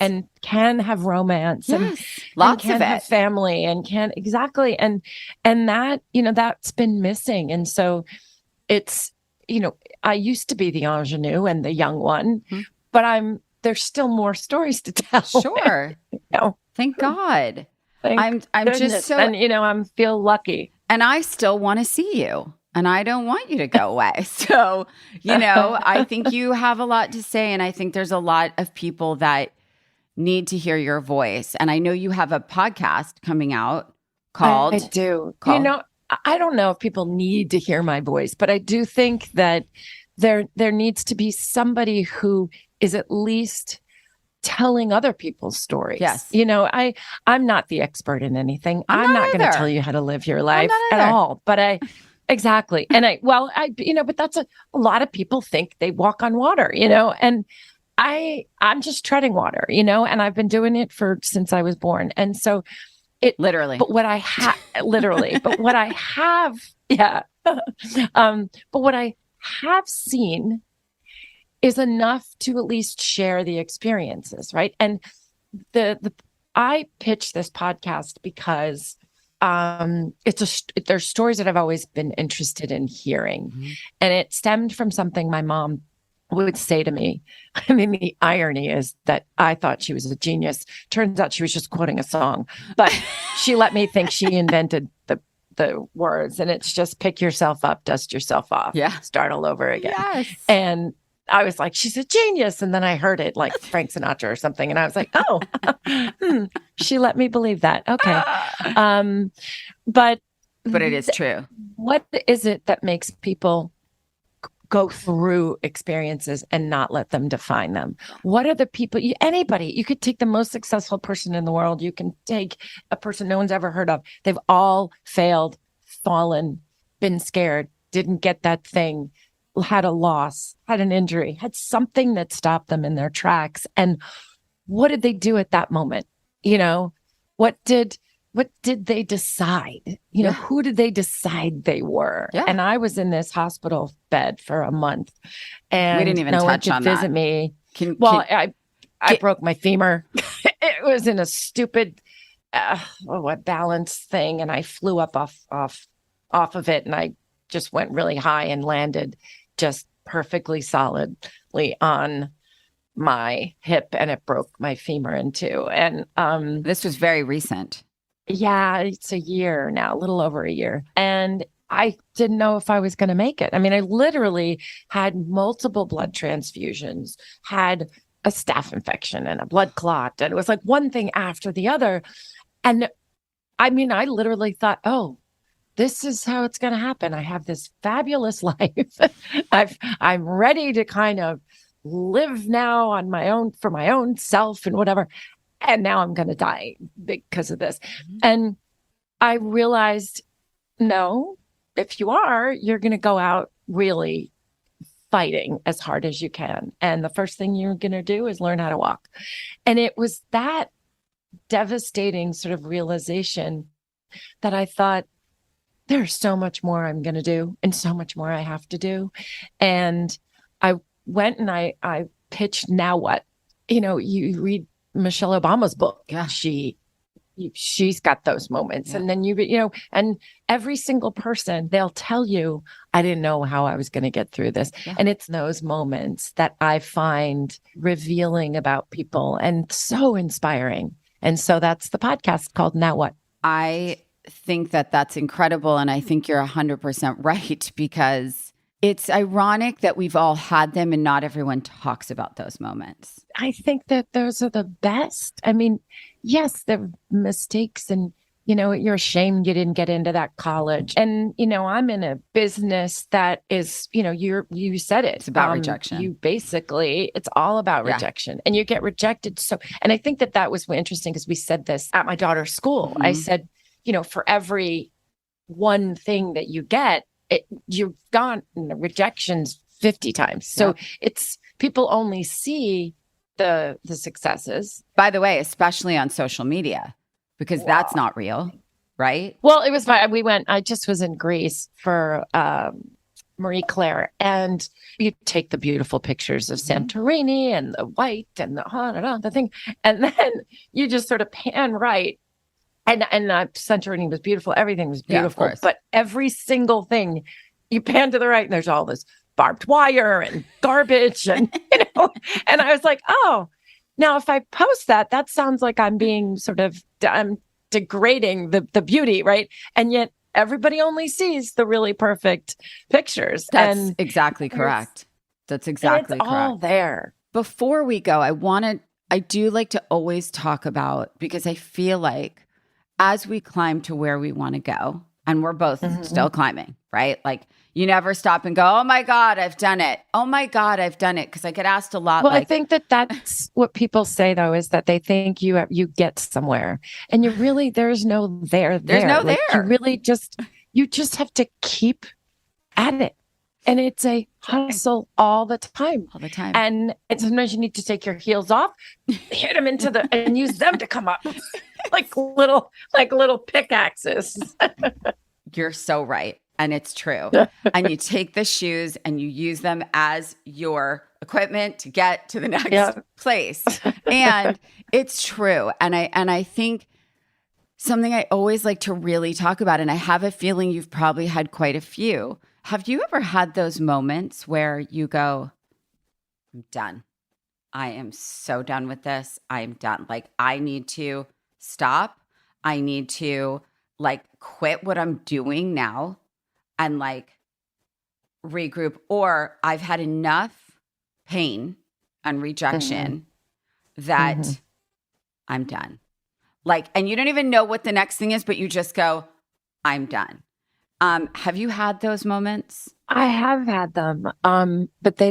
and can have romance and lots can of it, have family and can and that that's been missing. And so it's, I used to be the ingenue and the young one, but there's still more stories to tell. Sure. Thank God. I'm just so, and I'm feel lucky. And I still want to see you. And I don't want you to go away. So, I think you have a lot to say. And I think there's a lot of people that need to hear your voice. And I know you have a podcast coming out called. I do. I don't know if people need to hear my voice, but I do think that there needs to be somebody who is at least telling other people's stories. Yes. I'm not the expert in anything. I'm not going to tell you how to live your life at all. But exactly. And but that's a lot of people think they walk on water, and I'm just treading water, and I've been doing it since I was born. And so literally, but what I have, but what I have, but what I have seen is enough to at least share the experiences, right? And I pitched this podcast because there's stories that I've always been interested in hearing, and it stemmed from something my mom would say to me. I mean, the irony is that I thought she was a genius. Turns out she was just quoting a song, but she let me think she invented the the words, and it's just pick yourself up, dust yourself off, start all over again. Yes. And I was like, she's a genius. And then I heard it like Frank Sinatra or something. And I was like, oh, she let me believe that. Okay. But it is true. What is it that makes people go through experiences and not let them define them? What are the people, anybody, you could take the most successful person in the world. You can take a person no one's ever heard of. They've all failed, fallen, been scared, didn't get that thing, had a loss, had an injury, had something that stopped them in their tracks. And what did they do at that moment? What did they decide? Who did they decide they were? Yeah. And I was in this hospital bed for a month, and we didn't even touch on visit that. me. I broke my femur. It was in a stupid balance thing, and I flew up off of it, and I just went really high and landed just perfectly solidly on my hip, and it broke my femur in two. And this was very recent. Yeah, it's a year now, a little over a year. And I didn't know if I was going to make it. I mean, I literally had multiple blood transfusions, had a staph infection and a blood clot. And it was like one thing after the other. And I mean, I literally thought, oh, this is how it's going to happen. I have this fabulous life. I'm ready to kind of live now on my own, for my own self and whatever. And now I'm going to die because of this. Mm-hmm. And I realized, no, if you are, you're going to go out really fighting as hard as you can. And the first thing you're going to do is learn how to walk. And it was that devastating sort of realization that I thought, there's so much more I'm going to do and so much more I have to do. And I went and I pitched Now What? You read Michelle Obama's book. Yeah. She's got those moments. Yeah. And then and every single person, they'll tell you, I didn't know how I was going to get through this. Yeah. And it's those moments that I find revealing about people and so inspiring. And so that's the podcast called Now What? I think that's incredible. And I think you're 100% right, because it's ironic that we've all had them and not everyone talks about those moments. I think that those are the best. I mean, yes, there are mistakes and, you're ashamed you didn't get into that college. And, I'm in a business that is, you said it. It's about rejection. It's all about rejection, and you get rejected. So, and I think that was interesting because we said this at my daughter's school. Mm-hmm. I said, for every one thing that you get, you've gone rejections 50 times. So it's people only see the successes. By the way, especially on social media, because that's not real, right? Well, it was fine. I just was in Greece for Marie Claire, and you take the beautiful pictures of Santorini and the white and the thing, and then you just sort of pan right. And Santorini was beautiful. Everything was beautiful. But every single thing, you pan to the right and there's all this barbed wire and garbage. And, and I was like, oh, now if I post that sounds like I'm being I'm degrading the beauty, right? And yet everybody only sees the really perfect pictures. That's exactly correct. That's exactly correct. It's all there. Before we go, I do like to always talk about, because I feel like as we climb to where we want to go, and we're both still climbing, right? Like you never stop and go, oh my God, I've done it. Oh my God, I've done it. Because I get asked a lot. Well, I think that's what people say though, is that they think you get somewhere, and there's no there. There's no there. You really you just have to keep at it. And it's a hustle all the time. All the time. And sometimes you need to take your heels off, hit them and use them to come up like little pickaxes. You're so right. And it's true. And you take the shoes and you use them as your equipment to get to the next place. And it's true. And I think something I always like to really talk about, and I have a feeling you've probably had quite a few. Have you ever had those moments where you go, I'm done. I am so done with this. I'm done. Like I need to stop. I need to like quit what I'm doing now and like regroup, or I've had enough pain and rejection that I'm done. Like, and you don't even know what the next thing is, but you just go, I'm done. Have you had those moments? I have had them. But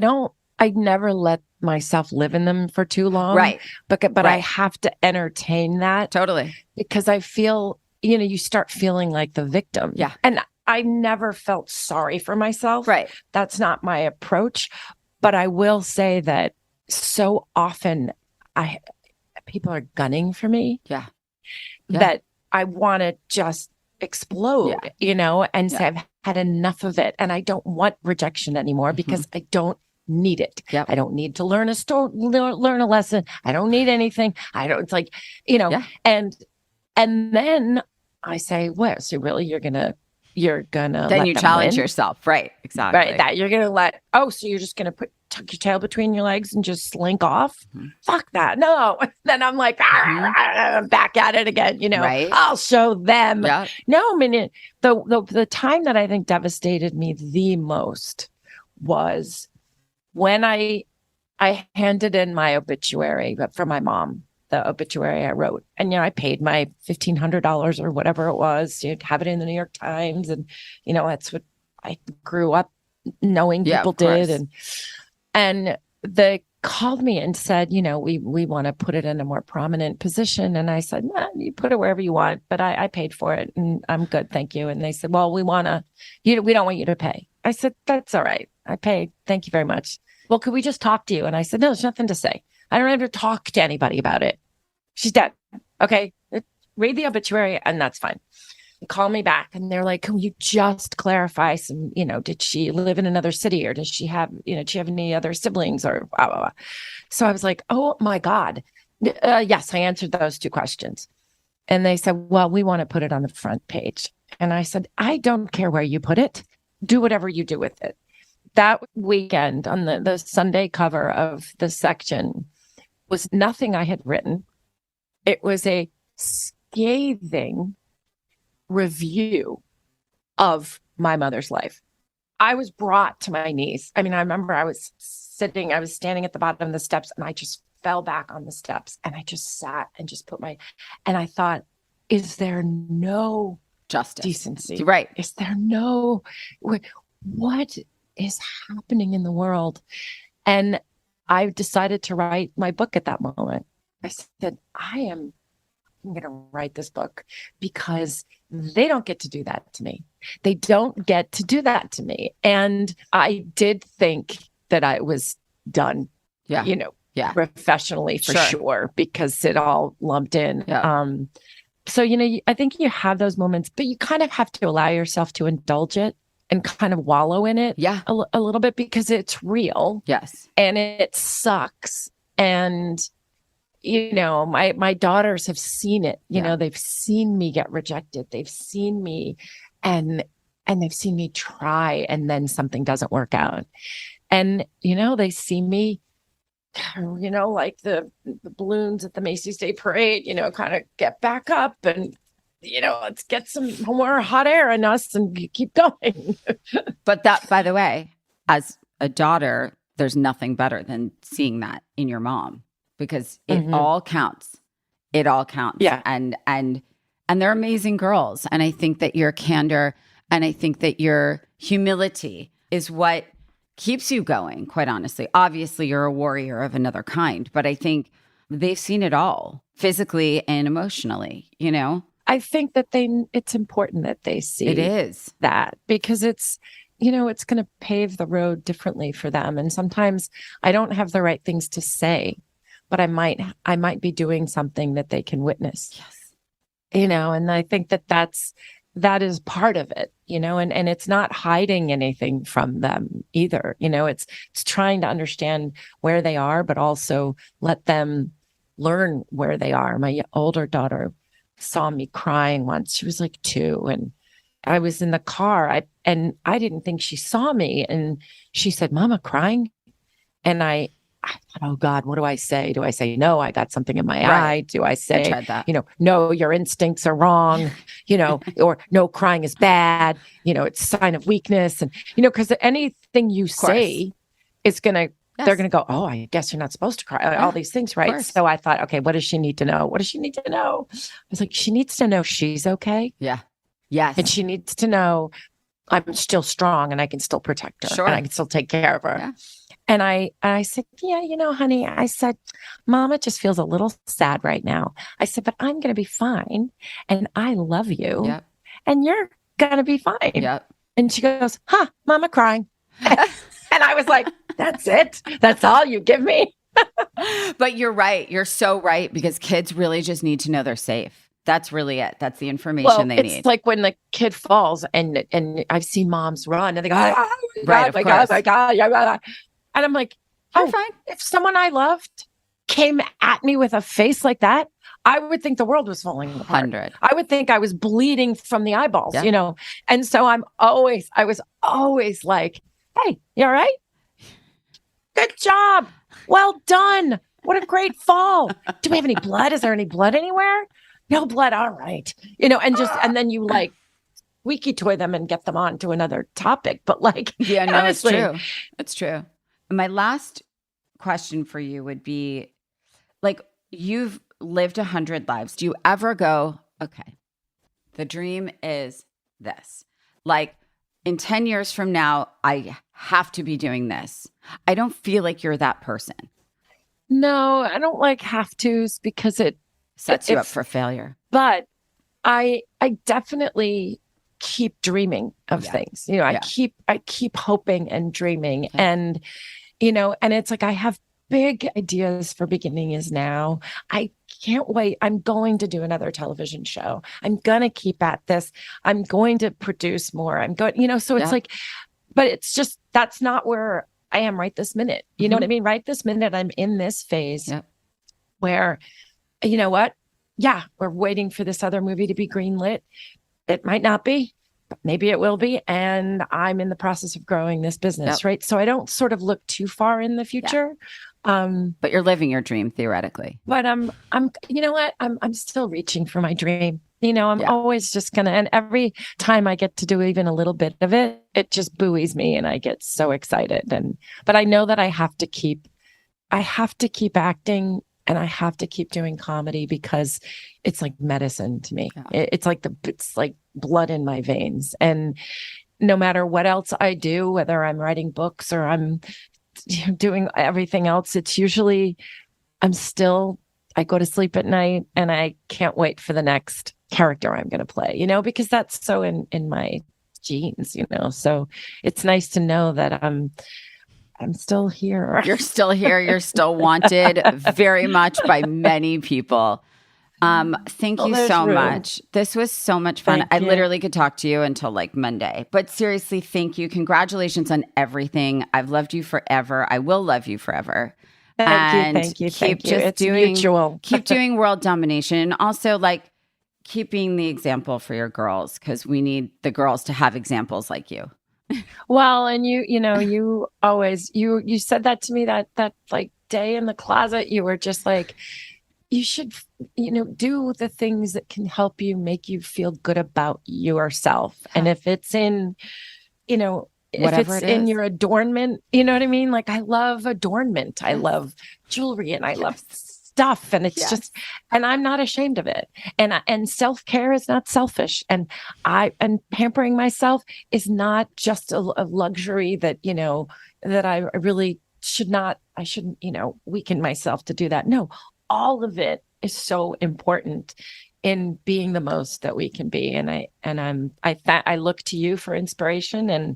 I never let myself live in them for too long. Right. But I have to entertain that. Totally. Because I feel, you start feeling like the victim. Yeah. And I never felt sorry for myself. Right. That's not my approach. But I will say that so often people are gunning for me. Yeah. That I want to just explode, and say I've had enough of it and I don't want rejection anymore because I don't need it. Yep. I don't need to learn a lesson. I don't need anything. It's like, and then I say, well, so really you're gonna then let you them challenge win? yourself. Right. Exactly. Right. That you're gonna so you're just gonna tuck your tail between your legs and just slink off. Fuck that. No. Then I'm like, I'm back at it again. Right. I'll show them. Yeah. No, I mean, the time that I think devastated me the most was when I handed in my obituary for my mom, the obituary I wrote. And, I paid my $1,500 or whatever it was to have it in the New York Times. And, that's what I grew up knowing people did. And they called me and said, we want to put it in a more prominent position. And I said, nah, you put it wherever you want, but I paid for it and I'm good. Thank you. And they said, well, we don't want you to pay. I said, that's all right. I paid. Thank you very much. Well, could we just talk to you? And I said, no, there's nothing to say. I don't have to talk to anybody about it. She's dead. Okay. Read the obituary and that's fine. They call me back and they're like, can you just clarify some, did she live in another city or does she have, does she have any other siblings or blah, blah, blah. So I was like, oh my God. Yes, I answered those two questions. And they said, well, we want to put it on the front page. And I said, I don't care where you put it. Do whatever you do with it. That weekend on the Sunday cover of the section was nothing I had written. It was a scathing review of my mother's life. I was brought to my knees. I mean, I remember I was standing at the bottom of the steps and I just fell back on the steps and I just sat and just and I thought, is there no justice, decency? Right. Is there no, what is happening in the world? And I decided to write my book at that moment. I said, I'm going to write this book because they don't get to do that to me. They don't get to do that to me. And I did think that I was done, professionally for sure, because it all lumped in. Yeah. So, I think you have those moments, but you kind of have to allow yourself to indulge it and kind of wallow in it a little bit because it's real. Yes. And it sucks. And my daughters have seen it. They've seen me get rejected. They've seen me and they've seen me try and then something doesn't work out. And, they see me, like the balloons at the Macy's Day Parade, kind of get back up and, let's get some more hot air in us and keep going. But that, by the way, as a daughter, there's nothing better than seeing that in your mom. Because it all counts. It all counts. Yeah. And they're amazing girls. And I think that your candor and I think that your humility is what keeps you going, quite honestly. Obviously, you're a warrior of another kind, but I think they've seen it all physically and emotionally, I think that it's important that they see it is that because it's, it's going to pave the road differently for them. And sometimes I don't have the right things to say, but I might be doing something that they can witness. Yes. And I think that is part of it, and it's not hiding anything from them either. It's trying to understand where they are, but also let them learn where they are. My older daughter saw me crying once. She was like 2 and I was in the car and I didn't think she saw me. And she said, Mama, crying? And I oh God, what do I say? Do I say, no, I got something in my Right. eye? Do I say, tried that. no, your instincts are wrong, or no, crying is bad, it's a sign of weakness. And, because anything you say is going to, they're going to go, oh, I guess you're not supposed to cry. All these things, right? So I thought, okay, what does she need to know? What does she need to know? I was like, she needs to know she's okay. Yeah. Yes. And she needs to know I'm still strong and I can still protect her. Sure. And I can still take care of her. Yeah. And I said, yeah, honey, I said, Mama just feels a little sad right now. I said, but I'm going to be fine. And I love you. Yep. And you're going to be fine. Yep. And she goes, Mama crying. And I was like, that's it. That's all you give me. But you're right. You're so right, because kids really just need to know they're safe. That's really it. That's the information they need. It's like when the kid falls and I've seen moms run and they go, oh Right, my God, of my God. And I'm like, You're fine. If someone I loved came at me with a face like that, I would think the world was falling apart. 100. I would think I was bleeding from the eyeballs, And so I was always like, hey, you all right? Good job. Well done. What a great fall. Do we have any blood? Is there any blood anywhere? No blood. All right. And then you like squeaky toy them and get them on to another topic. But yeah, no, honestly, it's true. It's true. My last question for you would be, you've lived 100 lives. Do you ever go, okay, the dream is this? In 10 years from now, I have to be doing this. I don't feel like you're that person. No, I don't like have to's because it sets you up for failure. But I definitely keep dreaming of things. I keep hoping and dreaming. And, and it's like I have big ideas for Beginning Is Now. I can't wait. I'm going to do another television show. I'm going to keep at this. I'm going to produce more. I'm going, so it's like, but it's just, that's not where I am right this minute. You know what I mean? Right this minute, I'm in this phase where, you know what? Yeah, we're waiting for this other movie to be greenlit. It might not be, but maybe it will be. And I'm in the process of growing this business, right? So I don't sort of look too far in the future. But you're living your dream theoretically. But I'm you know what? I'm still reaching for my dream. I'm always just gonna, and every time I get to do even a little bit of it, it just buoys me and I get so excited. But I know that I have to keep acting and I have to keep doing comedy because it's like medicine to me. Yeah. It's like blood in my veins. And no matter what else I do, whether I'm writing books or I'm doing everything else, it's usually I go to sleep at night and I can't wait for the next character I'm going to play, because that's so in my genes, so it's nice to know that I'm still here. You're still here. You're still wanted very much by many people. Thank you so much. This was so much fun. I literally could talk to you until Monday, but seriously, thank you. Congratulations on everything. I've loved you forever. I will love you forever. Thank you. It's mutual. Keep doing world domination. And also keeping the example for your girls, because we need the girls to have examples like you. Well, and you always, you said that to me that day in the closet, you were just like, you should, do the things that can help you, make you feel good about yourself. And if it's in, whatever if it's in your adornment, you know what I mean? I love adornment. I love jewelry and I love stuff. And it's just, and I'm not ashamed of it. And self-care is not selfish. And pampering myself is not just a luxury that, that I really I shouldn't, weaken myself to do that. No, all of it is so important in being the most that we can be. And I look to you for inspiration, and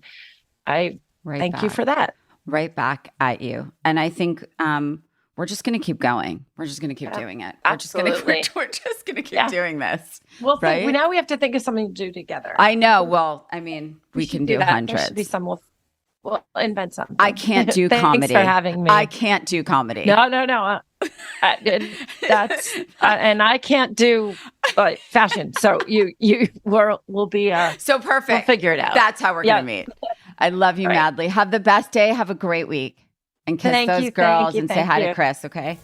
I thank you for that. Right back at you. And I think we're just going to keep going. We're just going to keep doing it. We're just going to keep doing this. Well, now we have to think of something to do together. I know. Well, I mean, we can do hundreds. There should be some. We'll invent something. I can't do comedy. Thanks for having me. I can't do comedy. No. That's and I can't do fashion. So we'll be so perfect. We'll figure it out. That's how we're gonna meet. I love you madly. Have the best day. Have a great week. And kiss Thank those you, girls thank you, and say thank hi you. to Chris, okay?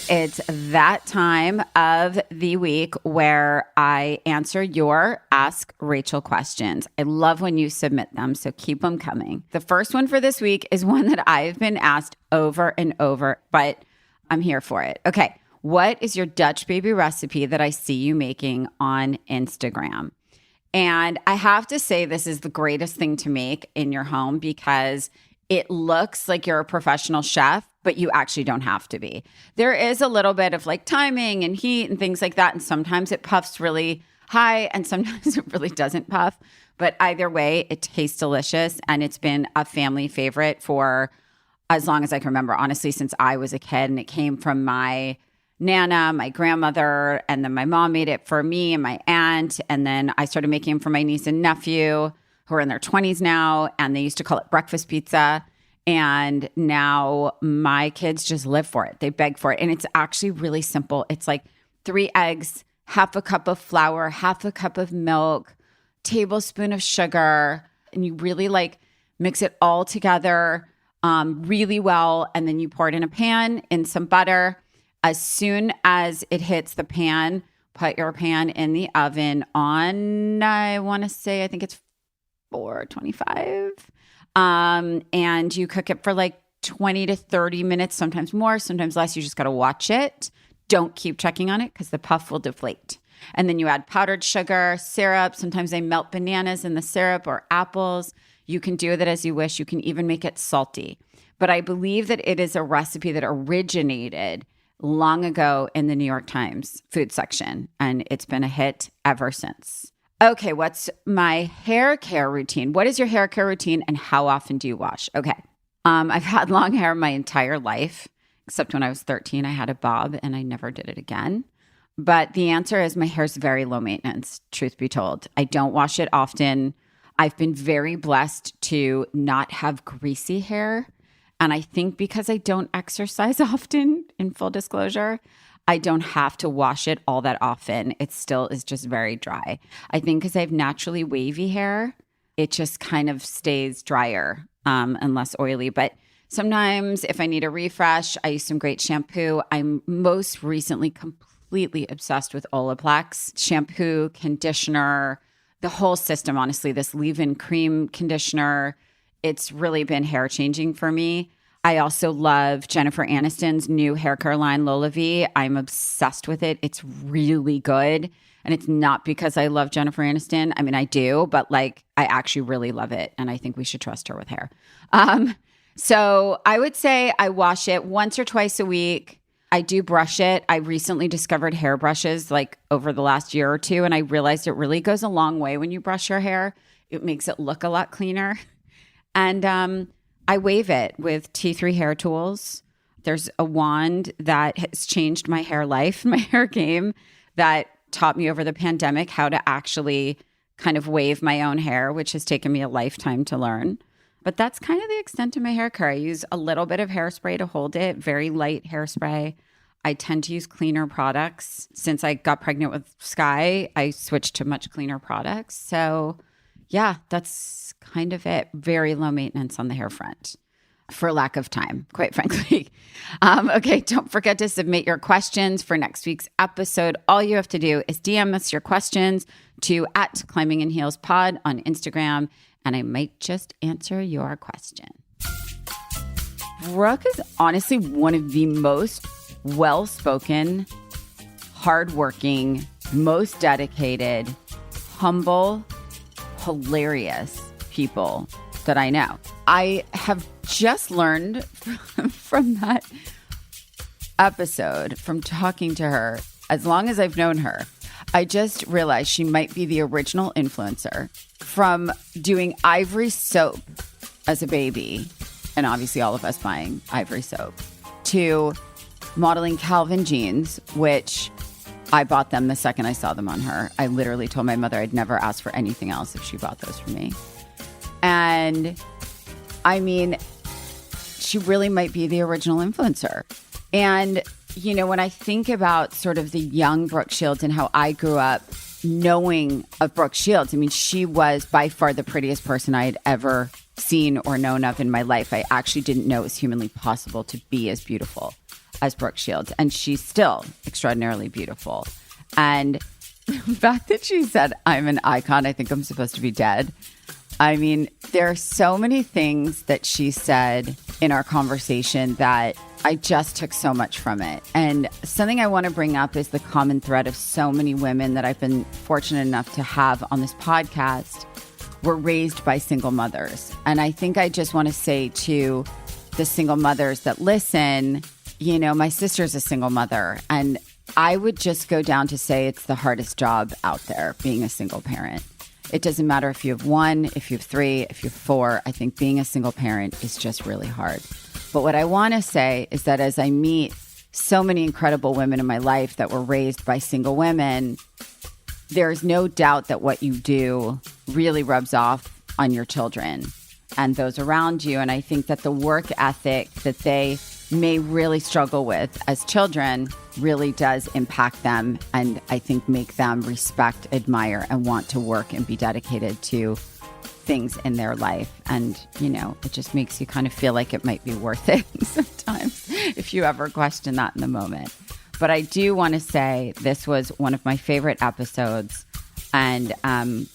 It's that time of the week where I answer your Ask Rachel questions. I love when you submit them, so keep them coming. The first one for this week is one that I've been asked over and over, but I'm here for it. Okay, what is your Dutch baby recipe that I see you making on Instagram? And I have to say, this is the greatest thing to make in your home because it looks like you're a professional chef, but you actually don't have to be. There is a little bit of like timing and heat and things like that. And sometimes it puffs really high and sometimes it really doesn't puff. But either way, it tastes delicious. And it's been a family favorite for as long as I can remember, honestly, since I was a kid. And it came from my Nana, my grandmother, and then my mom made it for me and my aunt. And then I started making them for my niece and nephew who are in their 20s now. And they used to call it breakfast pizza. And now my kids just live for it. They beg for it. And it's actually really simple. It's like 3 eggs, half a cup of flour, half a cup of milk, tablespoon of sugar. And you really like mix it all together really well. And then you pour it in a pan in some butter. As soon as it hits the pan, put your pan in the oven on, I think it's 425. And you cook it for like 20 to 30 minutes, sometimes more, sometimes less. You just got to watch it. Don't keep checking on it because the puff will deflate. And then you add powdered sugar, syrup. Sometimes they melt bananas in the syrup or apples. You can do that as you wish. You can even make it salty. But I believe that it is a recipe that originated long ago in the New York Times food section. And it's been a hit ever since. Okay, what's my hair care routine? What is your hair care routine and how often do you wash? Okay, I've had long hair my entire life, except when I was 13, I had a bob and I never did it again. But the answer is my hair's very low maintenance, truth be told. I don't wash it often. I've been very blessed to not have greasy hair. And I think because I don't exercise often, in full disclosure, I don't have to wash it all that often. It still is just very dry. I think because I have naturally wavy hair, it just kind of stays drier and less oily. But sometimes if I need a refresh, I use some great shampoo. I'm most recently completely obsessed with Olaplex shampoo, conditioner, the whole system, honestly, this leave-in cream conditioner. It's really been hair changing for me. I also love Jennifer Aniston's new hair care line, Lola V. I'm obsessed with it. It's really good. And it's not because I love Jennifer Aniston. I mean, I do, but like I actually really love it. And I think we should trust her with hair. So I would say I wash it once or twice a week. I do brush it. I recently discovered hair brushes like over the last year or two. And I realized it really goes a long way when you brush your hair. It makes it look a lot cleaner. And I wave it with T3 hair tools. There's a wand that has changed my hair life, my hair game, that taught me over the pandemic how to actually kind of wave my own hair, which has taken me a lifetime to learn. But that's kind of the extent of my hair care. I use a little bit of hairspray to hold it, very light hairspray. I tend to use cleaner products. Since I got pregnant with Sky, I switched to much cleaner products. So yeah, that's kind of it. Very low maintenance on the hair front for lack of time, quite frankly. Okay, don't forget to submit your questions for next week's episode. All you have to do is DM us your questions to @ClimbingInHeelsPod on Instagram, and I might just answer your question. Brooke is honestly one of the most well-spoken, hardworking, most dedicated, humble, hilarious people that I know. I have just learned from that episode, from talking to her, as long as I've known her, I just realized she might be the original influencer from doing Ivory soap as a baby, and obviously all of us buying Ivory soap, to modeling Calvin jeans, which I bought them the second I saw them on her. I literally told my mother I'd never ask for anything else if she bought those for me. And I mean, she really might be the original influencer. And, you know, when I think about sort of the young Brooke Shields and how I grew up knowing of Brooke Shields, I mean, she was by far the prettiest person I had ever seen or known of in my life. I actually didn't know it was humanly possible to be as beautiful as Brooke Shields. And she's still extraordinarily beautiful. And the fact that she said, I'm an icon, I think I'm supposed to be dead. I mean, there are so many things that she said in our conversation that I just took so much from it. And something I want to bring up is the common thread of so many women that I've been fortunate enough to have on this podcast were raised by single mothers. And I think I just want to say to the single mothers that listen, you know, my sister's a single mother, and I would just go down to say it's the hardest job out there, being a single parent. It doesn't matter if you have one, if you have three, if you have four. I think being a single parent is just really hard. But what I want to say is that as I meet so many incredible women in my life that were raised by single women, there's no doubt that what you do really rubs off on your children and those around you. And I think that the work ethic that they may really struggle with as children really does impact them, and I think make them respect, admire, and want to work and be dedicated to things in their life. And, you know, it just makes you kind of feel like it might be worth it sometimes if you ever question that in the moment. But I do want to say this was one of my favorite episodes, and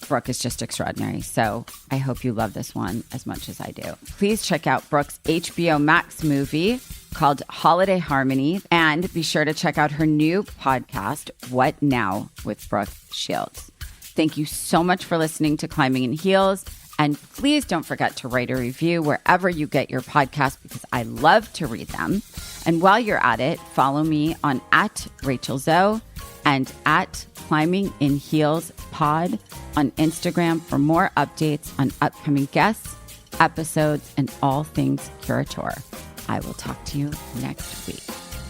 Brooke is just extraordinary. So I hope you love this one as much as I do. Please check out Brooke's HBO Max movie called Holiday Harmony, and be sure to check out her new podcast, What Now with Brooke Shields. Thank you so much for listening to Climbing in Heels. And please don't forget to write a review wherever you get your podcast, because I love to read them. And while you're at it, follow me on @Rachel Zoe and @Climbing in Heels Pod on Instagram for more updates on upcoming guests, episodes, and all things Curateur. I will talk to you next week.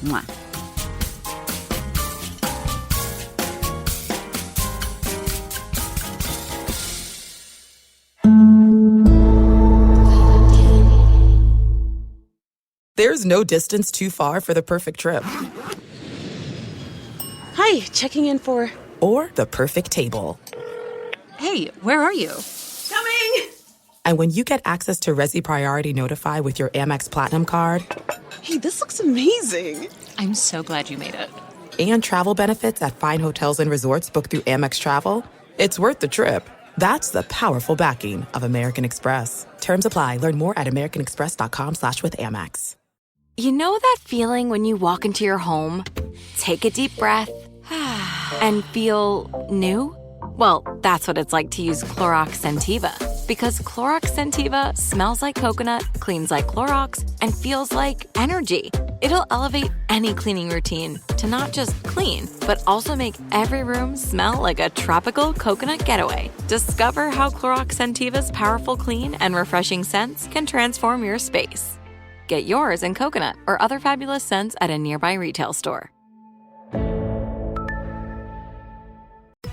Mwah. There's no distance too far for the perfect trip. Hi, checking in for... Or the perfect table. Hey, where are you? Coming! And when you get access to Resi Priority Notify with your Amex Platinum card... Hey, this looks amazing. I'm so glad you made it. And travel benefits at fine hotels and resorts booked through Amex Travel, it's worth the trip. That's the powerful backing of American Express. Terms apply. Learn more at americanexpress.com/withAmex. You know that feeling when you walk into your home, take a deep breath, and feel new? Well, that's what it's like to use Clorox Scentiva. Because Clorox Scentiva smells like coconut, cleans like Clorox, and feels like energy. It'll elevate any cleaning routine to not just clean, but also make every room smell like a tropical coconut getaway. Discover how Clorox Scentiva's powerful clean and refreshing scents can transform your space. Get yours in coconut or other fabulous scents at a nearby retail store.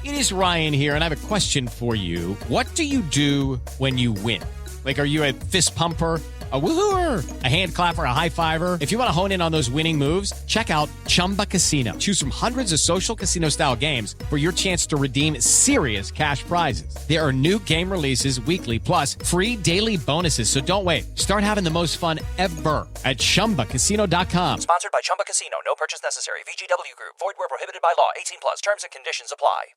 It is Ryan here, and I have a question for you. What do you do when you win? Like, are you a fist pumper, a woo-hooer, a hand clapper, a high-fiver? If you want to hone in on those winning moves, check out Chumba Casino. Choose from hundreds of social casino-style games for your chance to redeem serious cash prizes. There are new game releases weekly, plus free daily bonuses. So don't wait. Start having the most fun ever at ChumbaCasino.com. Sponsored by Chumba Casino. No purchase necessary. VGW Group. Void where prohibited by law. 18+. Terms and conditions apply.